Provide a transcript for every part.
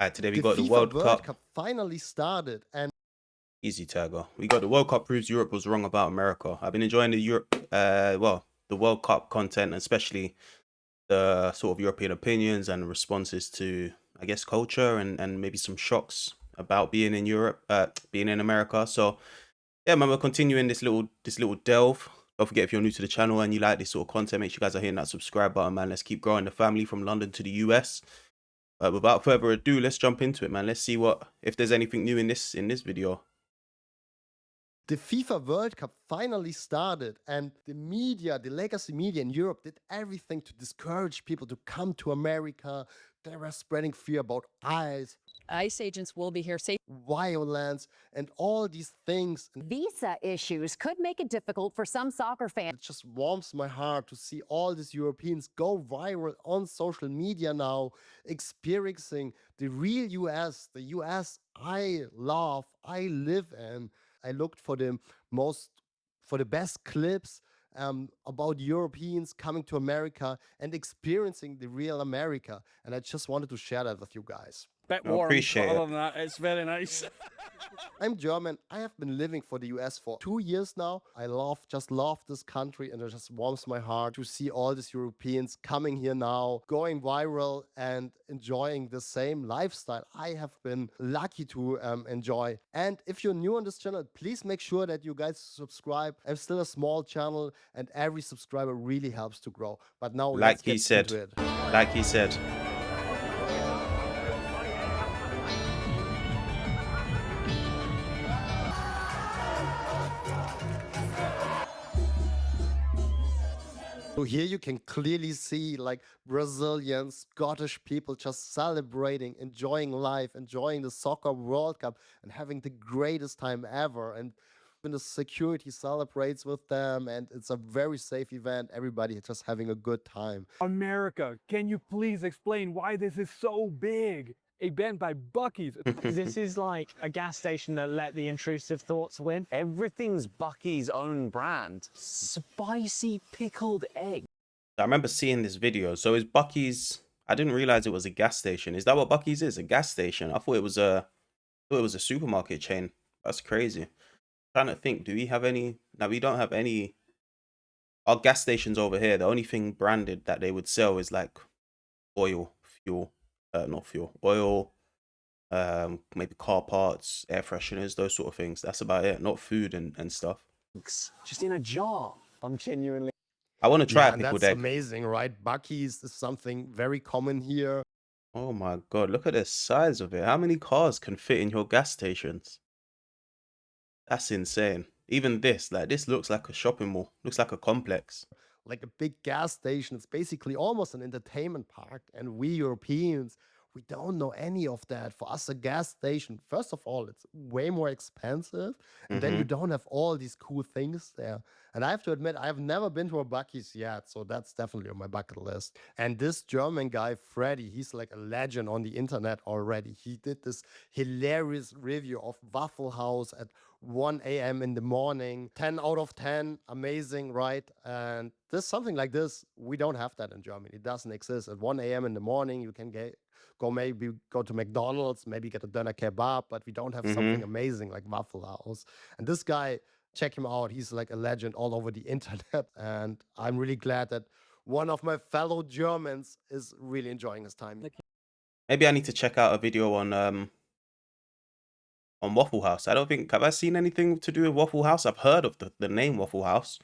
Today we The got the FIFA World World Cup. Cup finally started, and Easy tagger. We got the World Cup proves Europe was wrong about America. I've been enjoying the World Cup content, especially the sort of European opinions and responses to, I guess, culture and maybe some shocks about being in Europe, being in America. So yeah, man, we're continuing this little delve. Don't forget, if you're new to the channel and you like this sort of content, make sure you guys are hitting that subscribe button, man. Let's keep growing the family from London to the US. Without further ado, let's jump into it, man. Let's see what if there's anything new in this video. the FIFA World Cup finally started, and the media, the legacy media in Europe, did everything to discourage people to come to America. They were spreading fear about ICE agents will be here safe. violence, and all these things. And Visa issues could make it difficult for some soccer fans. it just warms my heart to see all these Europeans go viral on social media now, experiencing the real US, the US I love, I live in. I looked for the best clips about Europeans coming to America and experiencing the real America. And I just wanted to share that with you guys. Bit I warm, appreciate but it. other than that, it's very nice. I'm German. I have been living for the US for 2 years now. I just love this country, and it just warms my heart to see all these Europeans coming here now, going viral and enjoying the same lifestyle I have been lucky to enjoy. And if you're new on this channel, please make sure that you guys subscribe. I'm still a small channel, and every subscriber really helps to grow. But now let's get into it. Like he said. So here you can clearly see like Brazilian, Scottish people just celebrating, enjoying life, enjoying the soccer World Cup and having the greatest time ever. And when the security celebrates with them, and it's a very safe event, everybody just having a good time. America, can you please explain why this is so big? A band by Bucky's. This is like a gas station that let the intrusive thoughts win. Everything's Bucky's own brand. Spicy pickled egg. I remember seeing this video. So is Bucky's? I didn't realize it was a gas station. Is that what Bucky's is? A gas station? I thought it was a supermarket chain. That's crazy. Trying to think, do we have any? No, we don't have any. Our gas stations over here, the only thing branded that they would sell is like oil, fuel, not fuel, oil, maybe car parts, air fresheners, those sort of things. That's about it. Not food and stuff. Just in a jar. I'm genuinely. I want to try a and pickled that's egg. amazing, right? Bucky's is something very common here. Oh my god, look at the size of it. How many cars can fit in your gas stations? That's insane. Even this, like this looks like a shopping mall. Looks like a complex. Like a big gas station. It's basically almost an entertainment park. And we Europeans, we don't know any of that. For us, a gas station, first of all, it's way more expensive. And then you don't have all these cool things there. And I have to admit, I've never been to a Bucky's yet. So that's definitely on my bucket list. And this German guy, Freddy, he's like a legend on the internet already. He did this hilarious review of Waffle House at 1 a.m. in the morning. 10 out of 10. Amazing, right? And this something like this, we don't have that in Germany. It doesn't exist. At 1 a.m. in the morning, you can maybe go to McDonald's, maybe get a doner kebab, but we don't have something amazing like Waffle House. And this guy, check him out. He's like a legend all over the internet. And I'm really glad that one of my fellow Germans is really enjoying his time. Maybe I need to check out a video on Waffle House. I don't think have I seen anything to do with Waffle House. I've heard of the name Waffle House.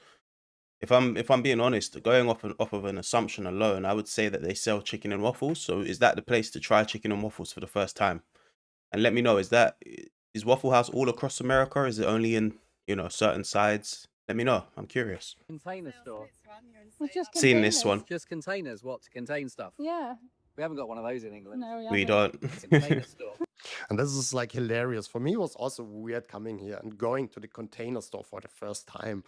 If I'm being honest, going off of an assumption alone, I would say that they sell chicken and waffles. So is that the place to try chicken and waffles for the first time? And let me know, is Waffle House all across America? Is it only in, certain sides? Let me know. I'm curious. Container store. It's just Seen this one. Just containers, what, to contain stuff? Yeah. We haven't got one of those in England. No, We don't. Container store. And this is like hilarious. For me, it was also weird coming here and going to the container store for the first time.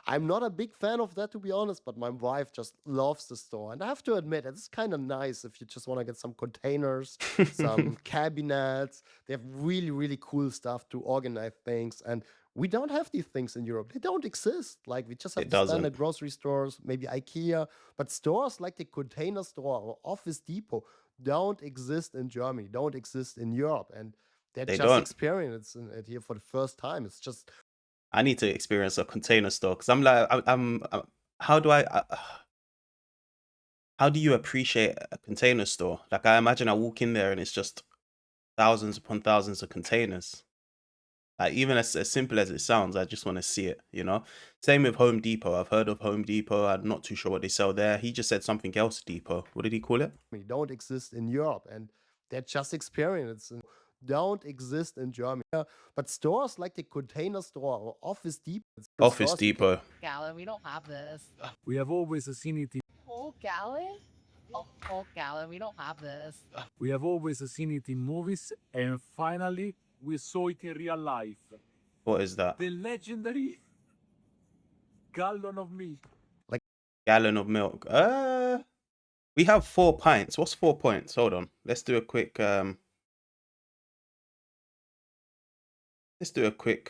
I'm not a big fan of that, to be honest, but my wife just loves the store. And I have to admit, it's kind of nice if you just want to get some containers, some cabinets. They have really, really cool stuff to organize things. And we don't have these things in Europe. They don't exist. Like we just have It the standard doesn't. grocery stores, maybe IKEA, but stores like the Container Store or Office Depot, don't exist in Germany, don't exist in Europe, and they're They just don't. experiencing it here for the first time. It's just I need to experience a container store because I'm like, how do how do you appreciate a container store? Like, I imagine I walk in there and it's just thousands upon thousands of containers. Like, even as simple as it sounds, I just want to see it, you know? Same with Home Depot. I've heard of Home Depot. I'm not too sure what they sell there. He just said something else, Depot. What did he call it? don't exist in Europe, and they're just experiencing don't exist in Germany. But stores like the Container Store or Office Depot, Office stores you can Depot. Gallon, we don't have this. We have always seen it in Whole gallon? Whole gallon, we don't have this. we have always seen it in movies, and finally we saw it in real life. What is that? The legendary gallon of milk. Gallon of milk. We have 4 pints. What's 4 points? Hold on. Let's do a quick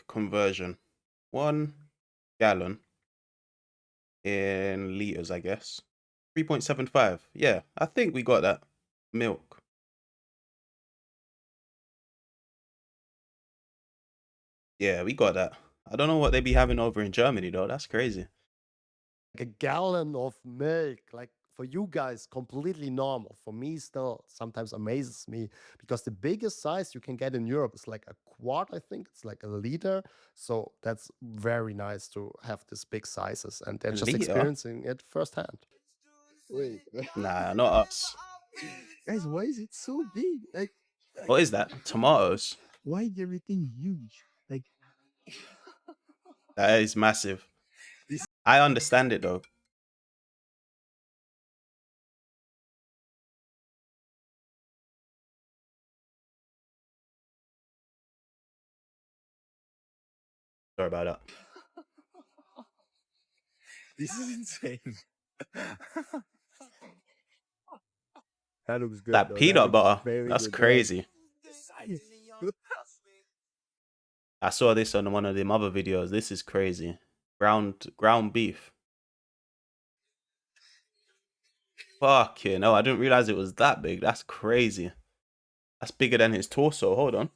conversion. 1 gallon in liters, I guess. 3.75. Yeah, I think we got that. Milk. Yeah, we got that. I don't know what they be having over in Germany though. That's crazy. a gallon of milk, like for you guys, completely normal. For me, still sometimes amazes me because the biggest size you can get in Europe is like a quart, I think. It's like a liter. So that's very nice to have these big sizes, and they're A just liter? experiencing it firsthand. Wait, Nah, not us. guys, why is it so big? Like, What is that? Tomatoes. why is everything huge? Like, That is massive. I understand it though. Sorry about that. this is insane. That looks good. That though. peanut looks butter. very That's good, yeah. crazy. I saw this on one of them other videos. This is crazy. Ground beef. Fuck yeah, no, I didn't realize it was that big. That's crazy. That's bigger than his torso. Hold on.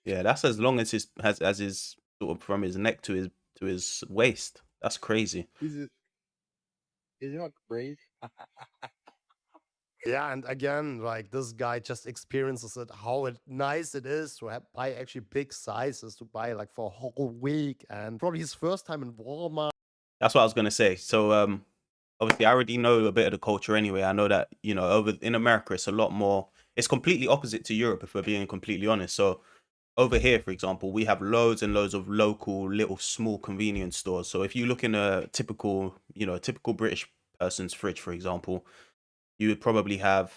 Yeah, that's as long as his sort of from his neck to his waist. That's crazy. Is it not great? Yeah, and again, like this guy just experiences it, how nice it is to buy actually big sizes, to buy like for a whole week, and probably his first time in Walmart. That's what I was gonna say. So obviously I already know a bit of the culture anyway. I know that, you know, over in America it's a lot more, it's completely opposite to Europe if we're being completely honest. So over here, for example, we have loads and loads of local little small convenience stores. So if you look in a typical, you know, typical British person's fridge, for example, you would probably have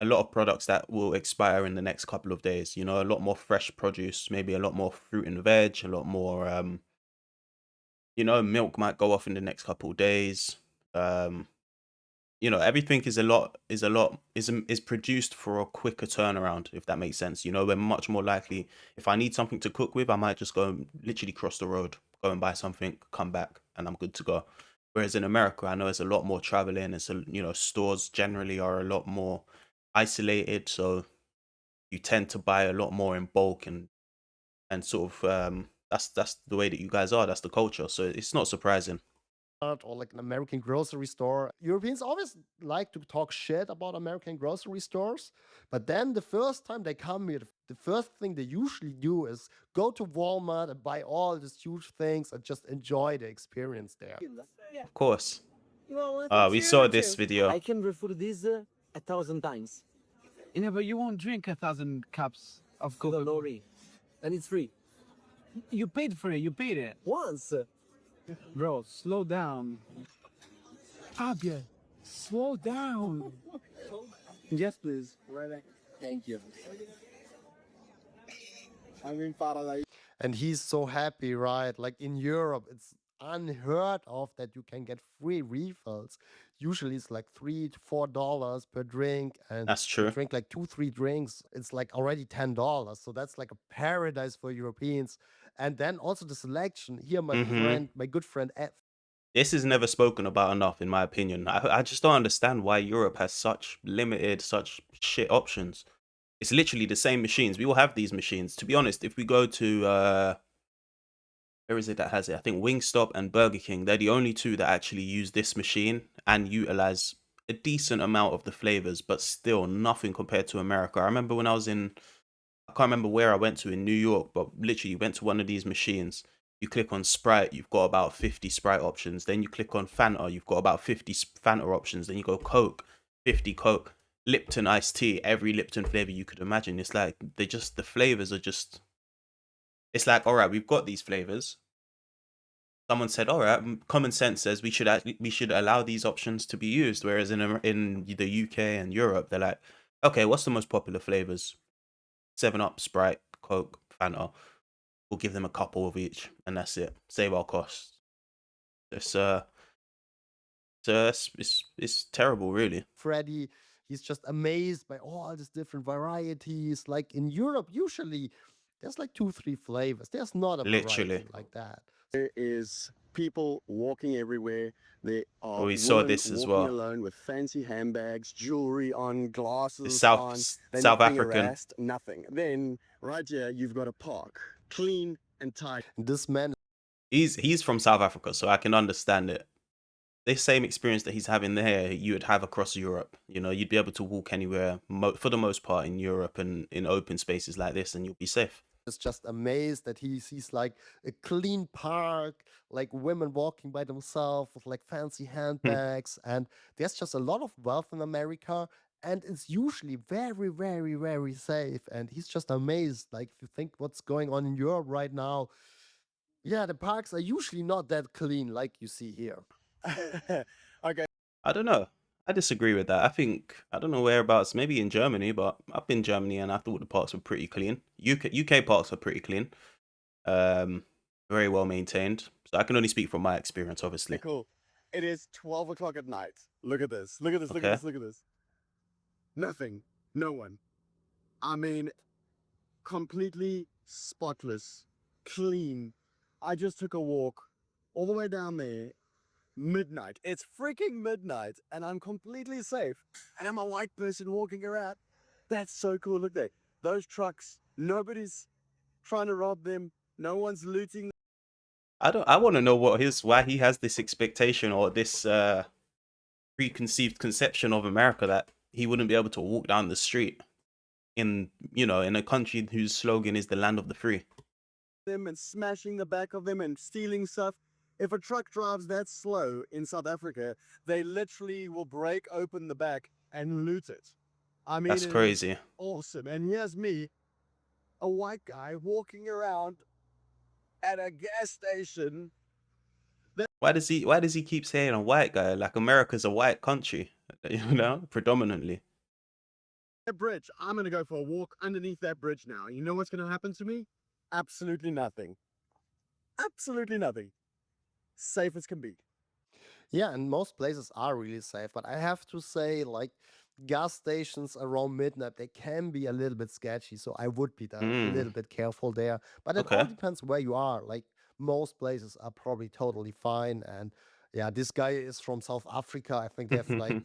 a lot of products that will expire in the next couple of days. You know, a lot more fresh produce, maybe a lot more fruit and veg, a lot more you know, milk might go off in the next couple of days. You know, everything is produced for a quicker turnaround, if that makes sense. You know, we're much more likely, if I need something to cook with, I might just go and literally cross the road, go and buy something, come back, and I'm good to go. Whereas in America, I know it's a lot more traveling. It's a, you know, stores generally are a lot more isolated, so you tend to buy a lot more in bulk and sort of that's the way that you guys are. That's the culture. So it's not surprising. Or like an American grocery store. Europeans always like to talk shit about American grocery stores, but then the first time they come here, the first thing they usually do is go to Walmart and buy all these huge things and just enjoy the experience there. Of course. You want We saw this video. I can refer this 1,000 times. Yeah, but you won't drink 1,000 cups of No, Coca-Cola. no worry. And it's free. You paid for it. You paid it. Once. Bro, slow down. Fabio, slow down. Yes, please. Right back. Thank you. I'm in paradise. And he's so happy, right? Like in Europe, it's unheard of that you can get free refills. Usually it's like $3 to $4 per drink, and That's you true. drink like 2 3 drinks, it's like already $10. So that's like a paradise for Europeans. And then also the selection here, my Mhm. friend, my good friend this is never spoken about enough, in my opinion. I just don't understand why Europe has such limited, such shit options. It's literally the same machines. We all have these machines. To be honest, if we go to where is it that has it? I think Wingstop and Burger King, they're the only two that actually use this machine and utilize a decent amount of the flavors, but still nothing compared to America. I remember when I was in, I can't remember where I went to in New York, but literally went to one of these machines. You click on Sprite, you've got about 50 Sprite options. Then you click on Fanta, you've got about 50 Fanta options. Then you go Coke, 50 Coke, Lipton iced tea, every Lipton flavor you could imagine. It's like the flavors are just, it's like, all right, we've got these flavors. Someone said, all right, common sense says we should allow these options to be used. Whereas in the UK and Europe, they're like, okay, what's the most popular flavors? 7-Up, Sprite, Coke, Fanta. We'll give them a couple of each, and that's it. Save our costs. It's it's terrible, really. Freddy, he's just amazed by all these different varieties. Like in Europe, usually there's like 2, 3 flavors. There's not a Literally. variety like that. There is people walking everywhere. There are We saw women this as walking well. alone with fancy handbags, jewelry on, glasses South on. They're South not being African. harassed, nothing. Then right here, you've got a park, clean and tidy. This man He's from South Africa, so I can understand it. The same experience that he's having there, you would have across Europe. You know, you'd be able to walk anywhere for the most part in Europe and in open spaces like this, and you'll be safe. is just amazed that he sees like a clean park, like women walking by themselves with like fancy handbags. And there's just a lot of wealth in America. And it's usually very, very, very safe. And he's just amazed. Like, if you think what's going on in Europe right now, yeah, the parks are usually not that clean like you see here. Okay. I don't know. I disagree with that. I think I don't know whereabouts. Maybe in Germany, but I've been Germany and I thought the parks were pretty clean. UK parks are pretty clean. Very well maintained. So I can only speak from my experience, obviously. Okay, cool. It is 12 o'clock at night. Look at this. Look at this. Look at Okay. this. Look at this. Nothing. No one. I mean, completely spotless, clean. I just took a walk all the way down there. Midnight. It's freaking midnight, and I'm completely safe. And I'm a white person walking around. That's so cool. Look there. Those trucks. Nobody's trying to rob them. No one's looting. I want to know why he has this expectation or this preconceived conception of America that he wouldn't be able to walk down the street in a country whose slogan is the land of the free. Them and smashing the back of them and stealing stuff. If a truck drives that slow in South Africa, they literally will break open the back and loot it. I mean, That's it is crazy. awesome. And here's me, a white guy walking around at a gas station. Why does he keep saying a white guy? Like America's a white country, predominantly. A bridge. I'm going to go for a walk underneath that bridge now. You know what's going to happen to me? Absolutely nothing. Absolutely nothing. Safe as can be. Yeah, and most places are really safe. But I have to say, like, gas stations around midnight, they can be a little bit sketchy. So I would be a little bit careful there. But it all Okay. depends where you are. Like, most places are probably totally fine. And yeah, this guy is from South Africa. I think they have like,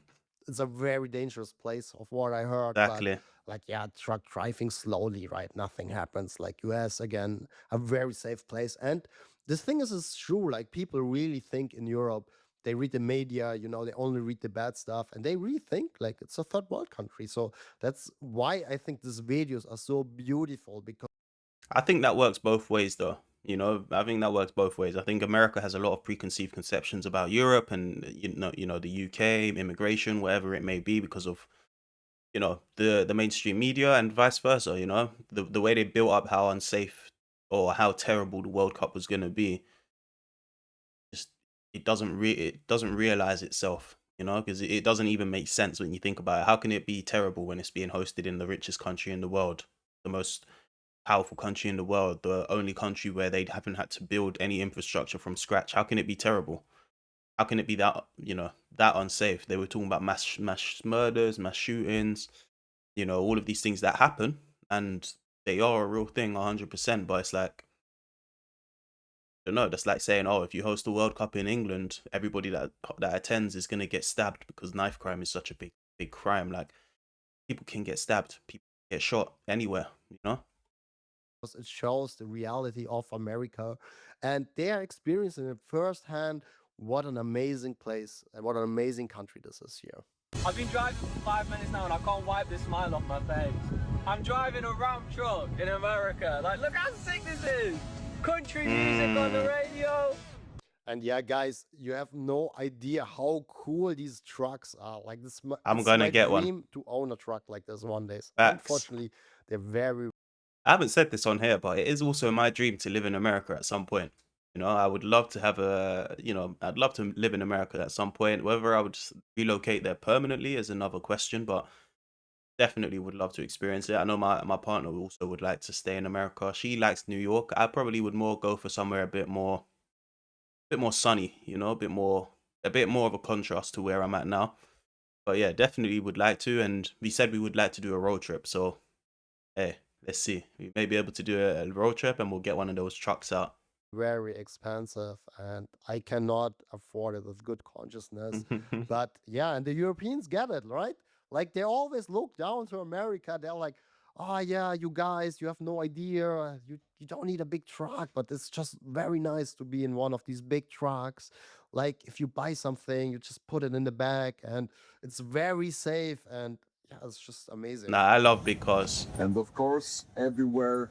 it's a very dangerous place of what I heard. But Exactly. like, yeah, truck driving slowly, right? Nothing happens. Like, US, again, a very safe place. And this thing is it's true. Like, people really think in Europe, they read the media, they only read the bad stuff, and they really think like it's a third world country. So that's why I think these videos are so beautiful, because I think that works both ways, though. I think that works both ways. I think America has a lot of preconceived conceptions about Europe and the UK immigration, whatever it may be, because of the mainstream media and vice versa. The way they built up how unsafe or how terrible the World Cup was going to be. Just it doesn't realize itself. Because it doesn't even make sense when you think about it. How can it be terrible when it's being hosted in the richest country in the world, the most powerful country in the world, the only country where they haven't had to build any infrastructure from scratch? How can it be terrible? How can it be that that unsafe? They were talking about mass murders, mass shootings, all of these things that happen, and they are a real thing, 100%. But it's like don't know. That's like saying, oh, if you host a World Cup in England, everybody that attends is gonna get stabbed because knife crime is such a big crime. Like people can get stabbed, people get shot anywhere, you know. because it shows the reality of America, and they are experiencing it firsthand. What an amazing place and what an amazing country this is here. I've been driving for 5 minutes now and I can't wipe this smile off my face. I'm driving a Ram truck in America. Like, look how sick this is. Country music on the radio. And yeah, guys, you have no idea how cool these trucks are. Like this, I'm it's gonna my get one. dream to own a truck like this one day. Facts. Unfortunately, they're very I haven't said this on here, but it is also my dream to live in America at some point. You know, I would love to have I'd love to live in America at some point. Whether I would relocate there permanently is another question, but definitely would love to experience it. I know my partner also would like to stay in America. She likes New York. I probably would more go for somewhere a bit more sunny, you know, a bit more of a contrast to where I'm at now. But yeah, definitely would like to. And we said we would like to do a road trip. So hey, let's see. We may be able to do a road trip and we'll get one of those trucks out. very expensive, and I cannot afford it with good consciousness. But yeah, and the Europeans get it, right? Like they always look down to America. They're like, oh yeah, you guys, you have no idea. You don't need a big truck, but it's just very nice to be in one of these big trucks. Like if you buy something, you just put it in the bag and it's very safe, and yeah, it's just amazing. Nah, I love big cars. And of course, everywhere,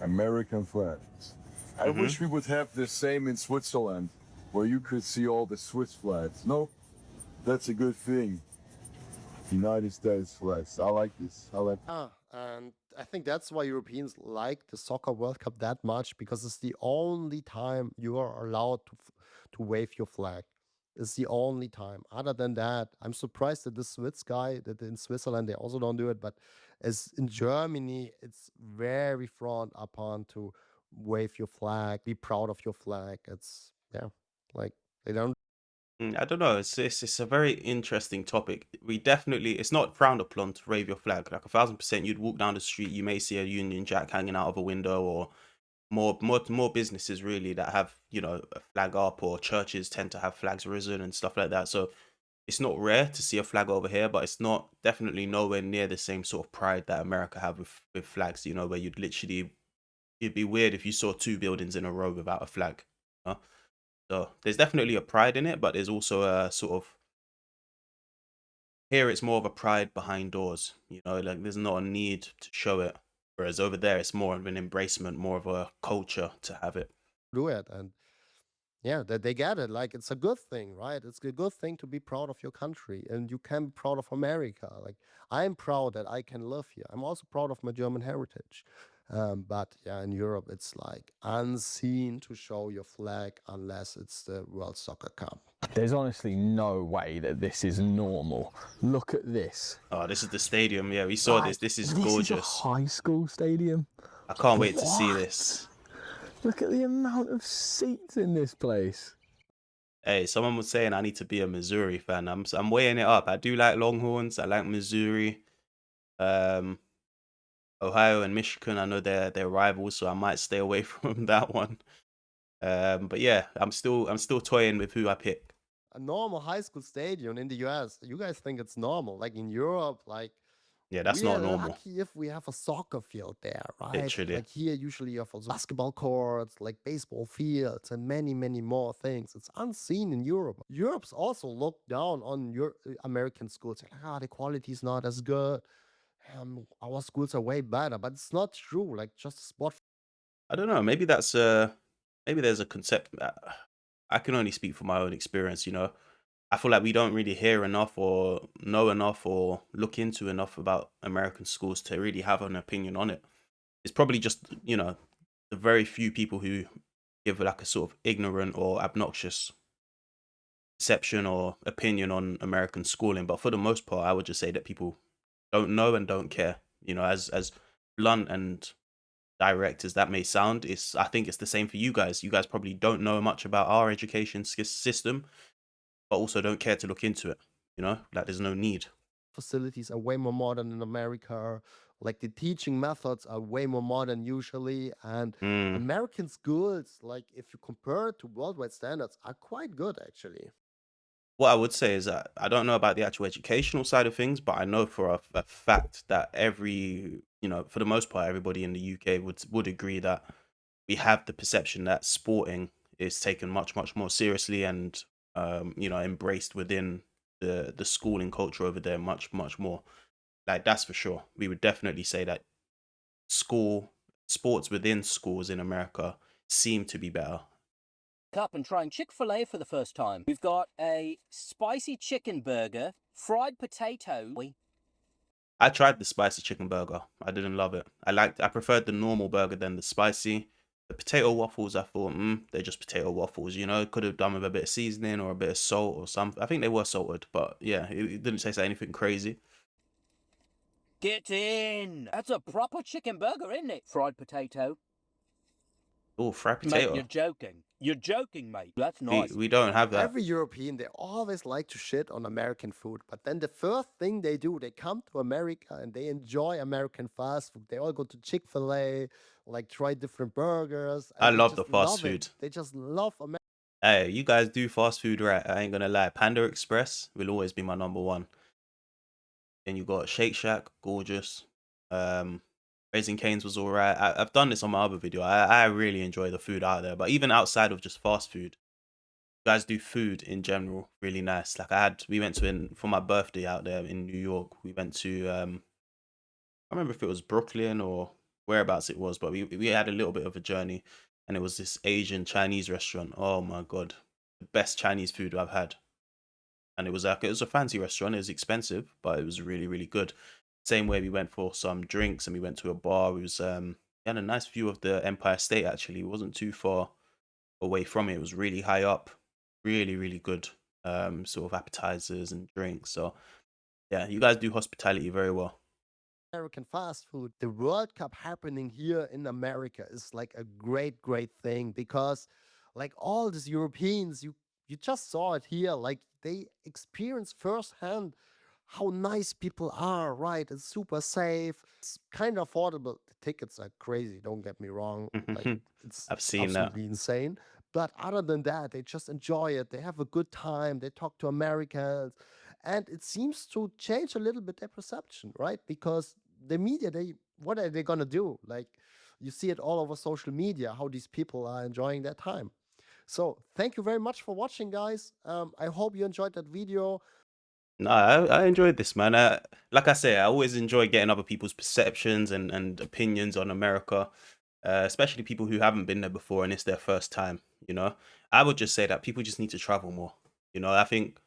American flags. I wish we would have the same in Switzerland, where you could see all the Swiss flags. No, that's a good thing. United States flags. I like this. I like. And I think that's why Europeans like the Soccer World Cup that much, because it's the only time you are allowed to wave your flag. It's the only time. Other than that, I'm surprised that the Swiss guy, that in Switzerland they also don't do it, but as in Germany, it's very frowned upon to wave your flag, be proud of your flag. It's yeah, like they don't. I don't know. It's a very interesting topic. It's not frowned upon to wave your flag. Like 1000%, you'd walk down the street, you may see a Union Jack hanging out of a window, or more businesses really that have, you know, a flag up, or churches tend to have flags risen and stuff like that. So it's not rare to see a flag over here, but it's not definitely nowhere near the same sort of pride that America have with flags, you know, where it'd be weird if you saw two buildings in a row without a flag. You know? So there's definitely a pride in it, but there's also a sort of, here it's more of a pride behind doors, you know, like there's not a need to show it. Whereas over there, it's more of an embracement, more of a culture to have it. Do it, and yeah, that they get it. Like it's a good thing, right? It's a good thing to be proud of your country, and you can be proud of America. Like I'm proud that I can live here. I'm also proud of my German heritage. But yeah, in Europe, it's like unseen to show your flag unless it's the World Soccer Cup. There's honestly no way that this is normal. Look at this. Oh, this is the stadium. Yeah, we saw this. This is gorgeous. This is a high school stadium. I can't wait to see this. Look at the amount of seats in this place. Hey, someone was saying I need to be a Missouri fan. I'm weighing it up. I do like Longhorns. I like Missouri. Ohio and Michigan, I know they're rivals, so I might stay away from that one. But yeah, I'm still toying with who I pick. A normal high school stadium in the US, you guys think it's normal. Like in Europe, like Yeah, that's we not are normal. lucky if we have a soccer field there, right? Literally. Like here, usually you have also basketball courts, like baseball fields, and many, many more things. It's unseen in Europe. Europe's also looked down on your American schools. Like, the quality is not as good. Our schools are way better, but it's not true. Like just sport. I don't know. Maybe there's a concept. I can only speak from my own experience. You know, I feel like we don't really hear enough, or know enough, or look into enough about American schools to really have an opinion on it. It's probably just, you know, the very few people who give like a sort of ignorant or obnoxious perception or opinion on American schooling. But for the most part, I would just say that people don't know and don't care. You know, as blunt and direct as that may sound, I think it's the same for you guys. You guys probably don't know much about our education system, but also don't care to look into it. You know, like there's no need. Facilities are way more modern in America. Like the teaching methods are way more modern usually, and Mm. American schools, like if you compare it to worldwide standards, are quite good actually. What I would say is that I don't know about the actual educational side of things, but I know for a fact that for the most part, everybody in the UK would agree that we have the perception that sporting is taken much, much more seriously and embraced within the schooling culture over there much, much more. Like that's for sure. We would definitely say that sports within schools in America seem to be better. Up and trying Chick-fil-A for the first time. We've got a spicy chicken burger, fried potato. I tried the spicy chicken burger. I didn't love it. I preferred the normal burger than the spicy. The potato waffles, I thought, they're just potato waffles, Could have done with a bit of seasoning or a bit of salt or something. I think they were salted, but yeah, it didn't taste like anything crazy. Get in! That's a proper chicken burger, isn't it? Fried potato. Oh, fried Mate, potato. you're joking. You're joking, mate. That's We, nice. we don't have that. Every European, they always like to shit on American food, but then the first thing they do, they come to America and they enjoy American fast food. They all go to Chick-fil-A, like try different burgers, I and they love the just fast love it. food. They just love America. Hey, you guys do fast food right. I ain't gonna lie. Panda Express will always be my number one. Then you got Shake Shack, gorgeous. Raising Cane's was all right. I've done this on my other video. I really enjoy the food out there, but even outside of just fast food, you guys do food in general really nice. Like we went to for my birthday out there in New York. We went to I don't remember if it was Brooklyn or whereabouts it was, but we had a little bit of a journey, and it was this Asian Chinese restaurant. Oh my god, the best Chinese food I've had. And it was a fancy restaurant. It was expensive, but it was really, really good. Same way we went for some drinks and we went to a bar. It was we had a nice view of the Empire State actually. It wasn't too far away from it. It was really high up. Really, really good sort of appetizers and drinks. So yeah, you guys do hospitality very well. American fast food. The World Cup happening here in America is like a great, great thing because, like all these Europeans, you just saw it here. Like they experience firsthand how nice people are. Right? It's super safe. It's kind of affordable. The tickets are crazy. Don't get me wrong. Like it's I've seen that. absolutely insane. But other than that, they just enjoy it. They have a good time. They talk to Americans. And it seems to change a little bit their perception, right? Because the media, what are they gonna do? Like you see it all over social media, how these people are enjoying their time. So thank you very much for watching, guys. I hope you enjoyed that video. No, I enjoyed this, man. Like I say, I always enjoy getting other people's perceptions and opinions on America, especially people who haven't been there before and it's their first time. I would just say that people just need to travel more. I think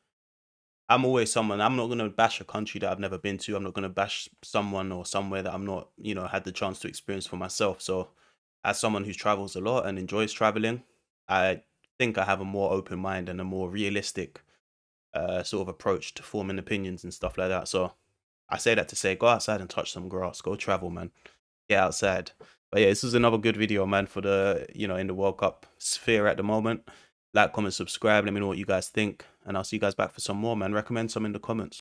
I'm always someone. I'm not gonna bash a country that I've never been to. I'm not gonna bash someone or somewhere that I'm not, had the chance to experience for myself. So, as someone who travels a lot and enjoys traveling, I think I have a more open mind and a more realistic sort of approach to forming opinions and stuff like that. So I say that to say, go outside and touch some grass, go travel, man, get outside. But yeah, this is another good video, man, for the in the World Cup sphere at the moment. Like, comment, subscribe. Let me know what you guys think, and I'll see you guys back for some more, man. Recommend some in the comments.